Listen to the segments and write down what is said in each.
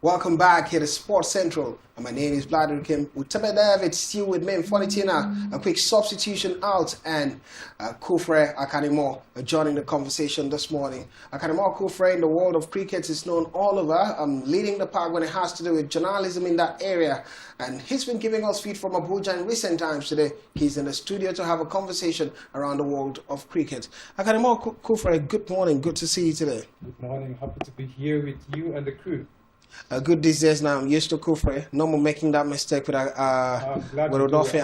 Welcome back here to Sports Central. And my name is Vladimir Kim. Utame David still with me in Fonitina. A quick substitution out and Kufre Akanimo joining the conversation this morning. Akanimo Kufre in the world of cricket is known all over, leading the pack when it has to do with journalism in that area. And he's been giving us feed from Abuja in recent times today. He's in the studio to have a conversation around the world of cricket. Akanimo Kufre, good morning. Good to see you today. Good morning. Happy to be here with you and the crew. Good these days now. I'm used to Kufre. No more making that mistake with Rodolfia.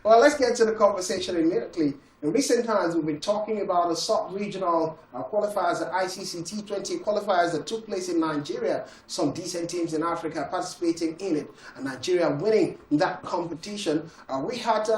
Well, let's get to the conversation immediately. In recent times, we've been talking about the sub-regional qualifiers, the ICC T20 qualifiers that took place in Nigeria. Some decent teams in Africa participating in it, and Nigeria winning that competition. We had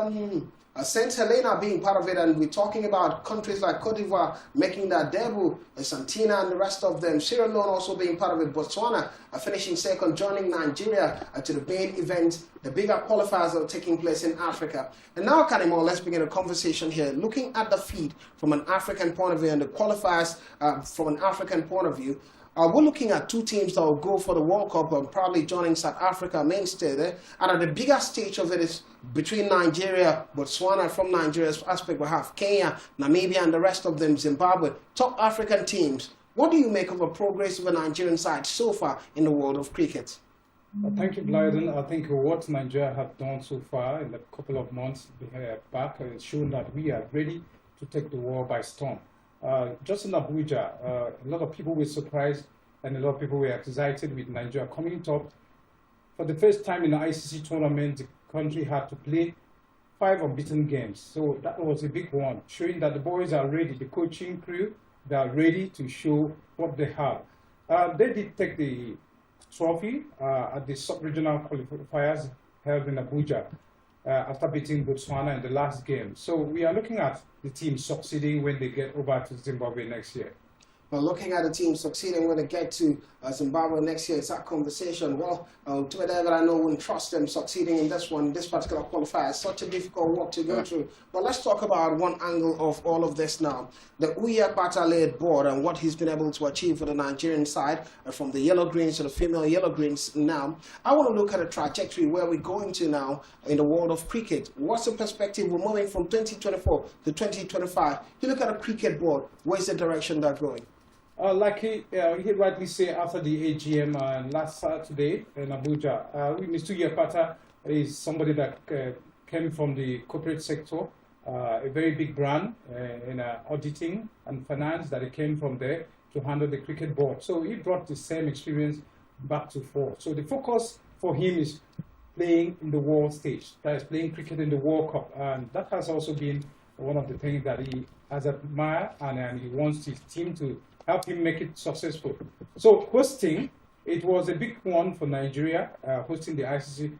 St. Helena being part of it, and we're talking about countries like Cote d'Ivoire making their debut, Santina and the rest of them. Sierra Leone also being part of it. Botswana finishing second, joining Nigeria to the main event, the bigger qualifiers that are taking place in Africa. And now, Kanimo, let's begin a conversation here. Looking at the feed from an African point of view and the qualifiers from an African point of view, we're looking at two teams that will go for the World Cup and probably joining South Africa mainstay there. And at the bigger stage of it is between Nigeria, Botswana. From Nigeria's aspect, we have Kenya, Namibia, and the rest of them, Zimbabwe. Top African teams. What do you make of the progress of the Nigerian side so far in the world of cricket? Thank you, Blyden. I think what Nigeria have done so far in a couple of months back has shown that we are ready to take the world by storm. Just in Abuja, a lot of people were surprised and a lot of people were excited with Nigeria coming top. For the first time in the ICC tournament, the country had to play 5 unbeaten games. So that was a big one, showing that the boys are ready, the coaching crew, they are ready to show what they have. They did take the trophy at the sub-regional qualifiers held in Abuja after beating Botswana in the last game. So we are looking at the team succeeding when they get over to Zimbabwe next year. Well, looking at the team succeeding when they get to Zimbabwe next year, it's that conversation. Well, to whatever I know, wouldn't trust them succeeding in this one, this particular qualifier. It's such a difficult work to go through. But let's talk about one angle of all of this now. The Uya Bata-led board and what he's been able to achieve for the Nigerian side, from the Yellow Greens to the female Yellow Greens now. I want to look at a trajectory where we're going to now in the world of cricket. What's the perspective? We're moving from 2024 to 2025. You look at a cricket board, where's the direction they're going? Like he rightly said after the AGM last Saturday in Abuja, Mr. Yapata is somebody that came from the corporate sector, a very big brand in auditing and finance that he came from there to handle the cricket board. So he brought the same experience back to fore. So the focus for him is playing in the world stage, that is playing cricket in the World Cup. And that has also been one of the things that he has admired, and he wants his team to help him make it successful. So hosting, it was a big one for Nigeria, hosting the ICC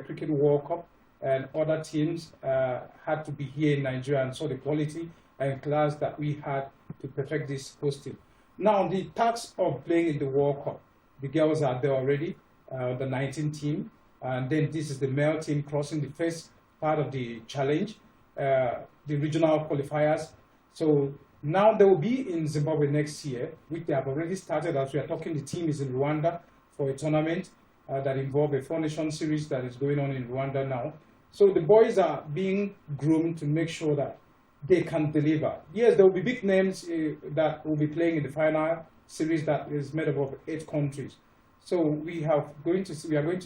Cricket World Cup, and other teams had to be here in Nigeria and saw the quality and class that we had to perfect this hosting. Now the task of playing in the World Cup, the girls are there already, the 19 team, and then this is the male team crossing the first part of the challenge, the regional qualifiers. So now they will be in Zimbabwe next year, which they have already started. As we are talking, the team is in Rwanda for a tournament that involves a 4-nation series that is going on in Rwanda now. So the boys are being groomed to make sure that they can deliver. Yes, there will be big names that will be playing in the final series that is made up of 8 countries. So we are going to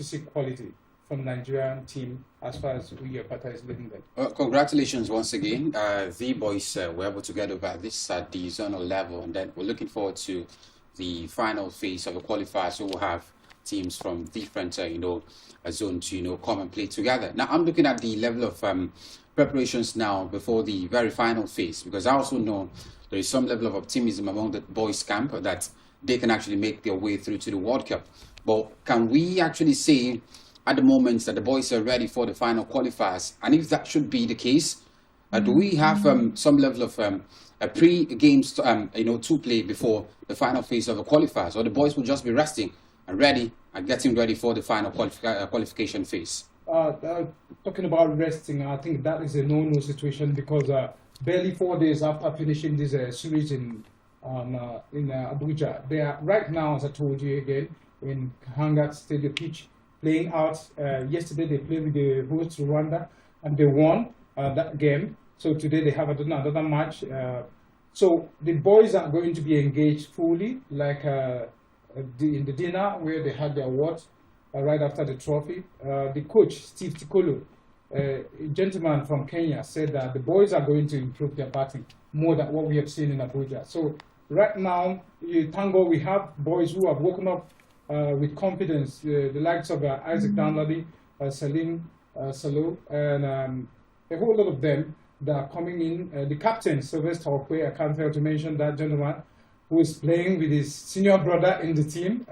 see quality from Nigerian team as far as we Pata is leading them. Congratulations once again. The boys were able to get over this at the zonal level, and then we're looking forward to the final phase of the qualifiers. So we'll have teams from different zone to come and play together. Now I'm looking at the level of preparations now before the very final phase, because I also know there is some level of optimism among the boys camp that they can actually make their way through to the World Cup. But can we actually say at the moment that the boys are ready for the final qualifiers? And if that should be the case, do we have some level of a pre-games to play before the final phase of the qualifiers, or the boys will just be resting and ready and getting ready for the final qualification phase? Talking about resting, I think that is a no-no situation, because barely 4 days after finishing this series in in Abuja. They are right now, as I told you again, in Hangar Stadium pitch, playing out. Yesterday they played with the host Rwanda and they won that game. So today they have another match. So the boys are going to be engaged fully, like in the dinner where they had the awards right after the trophy. The coach, Steve Tikolo, a gentleman from Kenya, said that the boys are going to improve their batting more than what we have seen in Abuja. So right now, thank God we have boys who have woken up with confidence, the likes of Isaac Danladi, Salim Salo, and a whole lot of them that are coming in. The captain, Sylvester Okwe, I can't fail to mention that gentleman, who is playing with his senior brother in the team,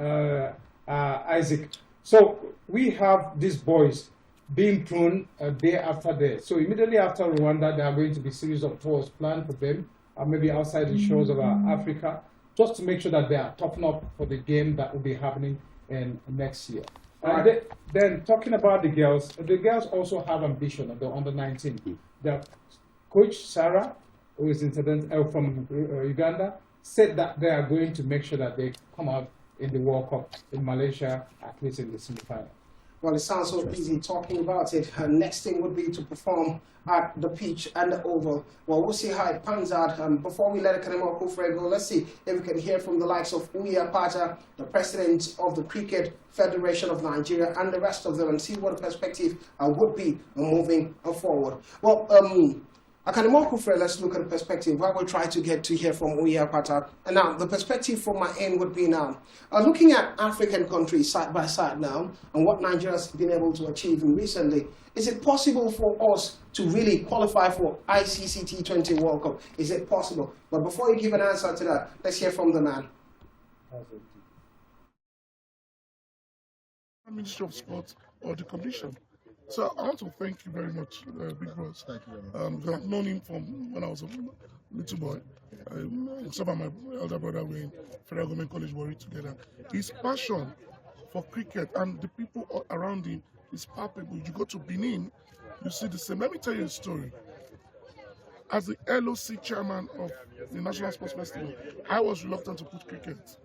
Isaac. So we have these boys being pruned day after day. So immediately after Rwanda, there are going to be a series of tours planned for them, maybe outside the shores of Africa, just to make sure that they are toughened up for the game that will be happening in next year. Then talking about the girls also have ambition at the under-19. Their coach, Sarah, who is from Uganda, said that they are going to make sure that they come out in the World Cup in Malaysia, at least in the semi-final. Well, it sounds so easy talking about it. Next thing would be to perform at the pitch and the oval. Well, we'll see how it pans out. Before we let Kanema Kufre go, let's see if we can hear from the likes of Uya Pata, the president of the Cricket Federation of Nigeria, and the rest of them, and see what the perspective would be moving forward. Well, Akanemo Kufre, let's look at the perspective. I will try to get to hear from Uya Pata. And now, the perspective from my end would be now, looking at African countries side by side now, and what Nigeria has been able to achieve recently, is it possible for us to really qualify for ICC T20 World Cup? Is it possible? But before you give an answer to that, let's hear from the man. Ministry of Sport or the Commission. So I want to thank you very much, Big Bros. Thank you very much. I've known him from when I was a little boy. Some of my elder brother were in Federal Government College Warri together. His passion for cricket and the people around him is palpable. You go to Benin, you see the same. Let me tell you a story. As the LOC chairman of the National Sports Festival, I was reluctant to put cricket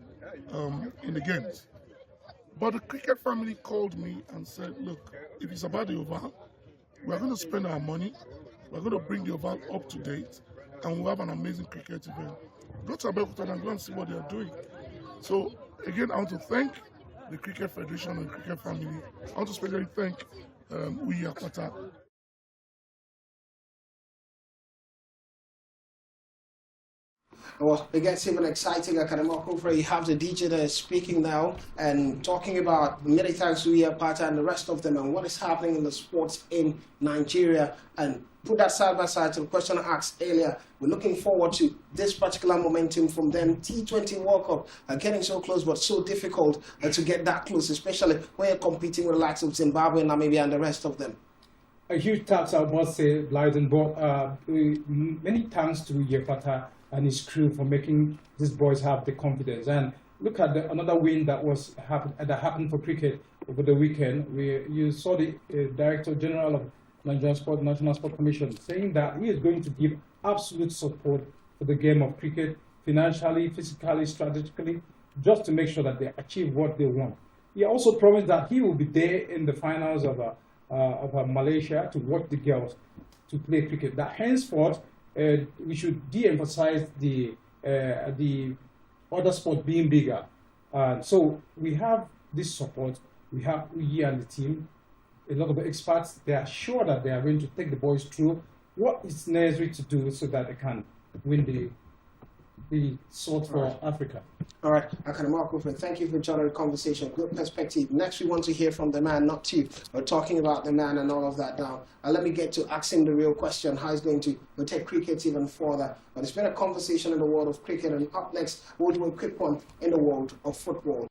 in the games. But the cricket family called me and said, look, if it's about the oval, we're going to spend our money, we're going to bring the oval up to date, and we'll have an amazing cricket event. Go to Abeokuta and go and see what they're doing. So, again, I want to thank the Cricket Federation and the cricket family. I want to especially thank Uya Pata. Well, it gets even exciting. You have the DJ there speaking now and talking about many thanks to Uya Pata and the rest of them and what is happening in the sports in Nigeria. And put that side by side to the question I asked earlier. We're looking forward to this particular momentum from them. T20 World Cup are getting so close, but so difficult to get that close, especially when you're competing with the likes of Zimbabwe, Namibia, and the rest of them. A huge thanks, I must say, Blyden, but many thanks to Uya Pata and his crew for making these boys have the confidence. And look at another win that happened for cricket over the weekend. You saw the Director General of National Sport Commission saying that he is going to give absolute support for the game of cricket, financially, physically, strategically, just to make sure that they achieve what they want. He also promised that he will be there in the finals of Malaysia to watch the girls to play cricket. That henceforth, we should de-emphasize the other sport being bigger. So we have this support. We have Uyi and the team, a lot of experts. They are sure that they are going to take the boys through what is necessary to do so that they can win the sword for Africa. All right, Akanema Kufre, thank you for joining the conversation. Good perspective. Next, we want to hear from the man, not you. We're talking about the man and all of that now. Let me get to asking the real question, how he's going to take cricket even further. But it's been a conversation in the world of cricket, and up next, we'll do a quick one in the world of football.